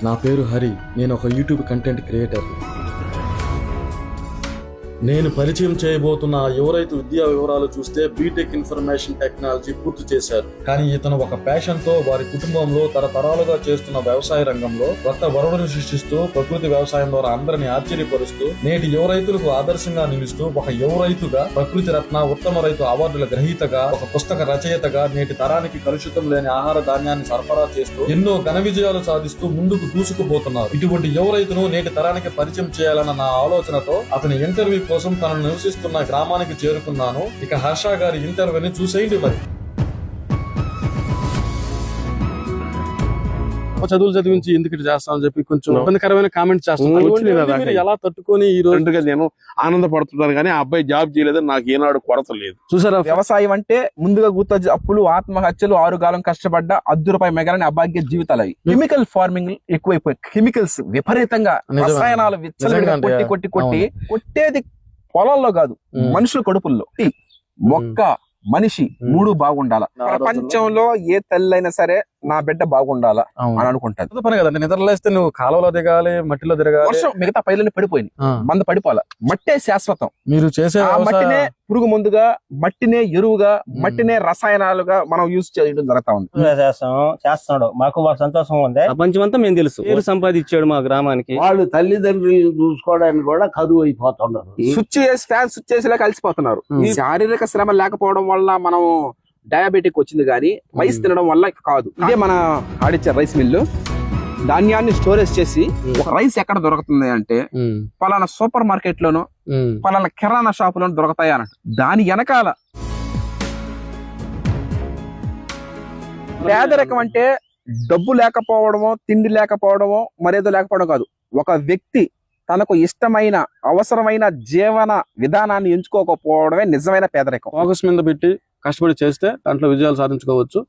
నా పేరు హరి. నేను ఒక యూట్యూబ్ కంటెంట్ క్రియేటర్. నేను పరిచయం చేయబోతున్న యువ రైతు విద్యా వివరాలు చూస్తే బీటెక్ ఇన్ఫర్మేషన్ టెక్నాలజీ పూర్తి చేశారు. కానీ ఇతను ఒక ప్యాషన్ తో వారి కుటుంబంలో తరతరాలుగా చేస్తున్న వ్యవసాయ రంగంలో కొత్త వరుడును సృష్టిస్తూ ప్రకృతి వ్యవసాయం ద్వారా అందరినీ ఆశ్చర్యపరుస్తూ నేటి యువ రైతులకు ఆదర్శంగా నిలుస్తూ ఒక యువ రైతుగా, ప్రకృతి రత్న, ఉత్తమ రైతు అవార్డుల గ్రహీతగా, ఒక పుస్తక రచయితగా నేటి తరానికి కలుషితం లేని ఆహార ధాన్యాన్ని సరఫరా చేస్తూ ఎన్నో ఘన విజయాలు సాధిస్తూ ముందుకు దూసుకుపోతున్నారు. ఇటువంటి యువ రైతును నేటి తరానికి పరిచయం చేయాలన్న నా ఆలోచనతో అతని ఇంటర్వ్యూ కోసం తనను నివసిస్తున్న గ్రామానికి చేరుకున్నాను. ఇక హర్ష గారి ఇంటర్వ్యూని చూసేయండి. మరి చదువులు చదివించి ఎందుకు చేస్తామని చెప్పి కొంచెం ఇబ్బందికరమైన కామెంట్ చేస్తాను. ఎలా తట్టుకొని ఈ రోజు నేను ఆనందపడుతున్నాను, కానీ ఆ అబ్బాయి జాబ్ చేయలేదని నాకు ఏనాడు కొరత లేదు. చూసారా, వ్యవసాయం అంటే ముందుగా గుర్తు అప్పులు, ఆత్మహత్యలు, 6 కాలం కష్టపడ్డ ₹10 మెగలని అభాగ్య జీవితాలు. అవి కెమికల్ ఫార్మింగ్ ఎక్కువైపోయి, కెమికల్స్ విపరీతంగా, రసాయనాలు విచ్చలవిడిగా కొట్టి కొట్టేది పొలాల్లో కాదు, మనుషుల కడుపుల్లో. మొక్క, మనిషి 3 బాగుండాల. ప్రపంచంలో ఏ తల్లైనా సరే నా బిడ్డ బాగుండాలా అని అనుకుంటాను. పని కదండి. నిద్రలేస్తే నువ్వు కాలువలో దిగాలి, మట్టిలో తిరగాలి. వర్షం మిగతా పైర్లన్నీ పడిపోయింది, మంద పడిపోవాల. మట్టే శాశ్వతం. మీరు చేసే మట్టినే పురుగు మందుగా, మట్టినే ఎరువుగా, మట్టినే రసాయనాలుగా మనం యూజ్ చేయడం జరుగుతా ఉంది. చేస్తున్నాడు, మాకు సంతోషం ఉంది. ప్రపంచం అంతా మేము తెలుసు. పేరు సంపాదించాడు మా గ్రామానికి. వాళ్ళు తల్లిదండ్రులు చూసుకోవడానికి కూడా కరువు అయిపోతున్నారు. స్విచ్ చేసి, ఫ్యాన్ స్విచ్ చేసేలా కలిసిపోతున్నారు. ఈ శారీరక శ్రమ లేకపోవడం వల్ల మనం డయాబెటిక్ వచ్చింది, కానీ రైస్ తినడం వల్ల కాదు. ఇదే మన ఆడిచ్చే రైస్ మిల్లు. ధాన్యాన్ని స్టోరేజ్ చేసి ఒక రైస్ ఎక్కడ దొరుకుతుంది అంటే పలానా సూపర్ మార్కెట్ లోనో, పలానా కిరాణా షాప్ లోనో దొరుకుతాయి అన్నట్టు. దాని వెనకాల పేదరికం అంటే డబ్బు లేకపోవడమో, తిండి లేకపోవడమో, మరేదో లేకపోవడం కాదు. ఒక వ్యక్తి తనకు ఇష్టమైన, అవసరమైన జీవన విధానాన్ని ఎంచుకోకపోవడమే నిజమైన పేదరికం. ఫోకస్ మీద పెట్టి కష్టపడి చేస్తే దాంట్లో విజయాలు సాధించుకోవచ్చు.